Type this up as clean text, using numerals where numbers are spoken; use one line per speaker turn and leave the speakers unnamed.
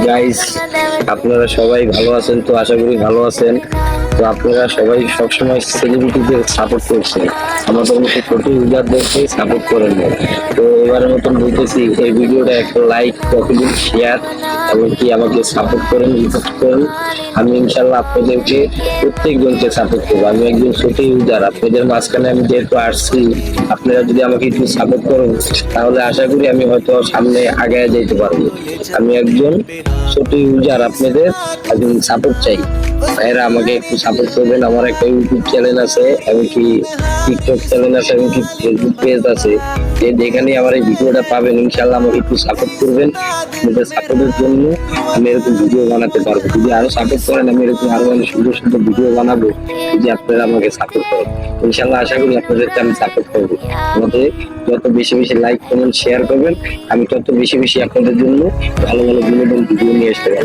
Guys, আপনারা সবাই ভালো আছেন তো? আশা করি ভালো আছেন। তো আপনারা সবাই সবসময় সেলিব্রিটিদের সাপোর্ট করছেন, আমাদের মতো ছোট ইউজারদেরকে সাপোর্ট করেন না। তো এবারের মতন বলতেছি, এই ভিডিওটা একটা লাইক, কপিলিং, শেয়ার এবং কি আমাকে সাপোর্ট করেন, রিপোর্ট করেন। আমি ইনশাল্লাহ আপনাদেরকে প্রত্যেকজনকে সাপোর্ট করবো। আমি একজন ছোট ইউজার, আপনাদের মাঝখানে আমি যেহেতু আসছি, আপনারা যদি আমাকে একটু সাপোর্ট করেন তাহলে আশা করি আমি হয়তো সামনে আগায় যেতে পারবো। আমি একজন ছোট ইউজার, আপনাদের একজন সাপোর্ট চাই। ভাইয়েরা আমাকে একটু সাপোর্ট করবেন। আমার একটা ইউটিউব চ্যানেল আছে, এমনকি টিকটক চ্যানেল আছে, এমনকি ফেসবুক পেজ আছে, যেখানে আমার এই ভিডিওটা পাবেন। ইনশাল্লাহ আমাকে একটু সাপোর্ট করবেন। আপনাদের সাপোর্টের জন্য আমি এরকম ভিডিও বানাতে পারবো। যদি আরো সাপোর্ট করেন আমি এরকম আরো অনেক সুন্দর সুন্দর ভিডিও বানাবো, যদি আপনারা আমাকে সাপোর্ট করেন। ইনশাল্লাহ আশা করি আপনাদেরকে আমি সাপোর্ট করবো। আমাদের যত বেশি বেশি লাইক, কমেন্ট, শেয়ার করবেন, আমি তত বেশি বেশি আপনাদের জন্য ভালো ভালো বিনোদন ভিডিও নিয়ে আসতে পারবো।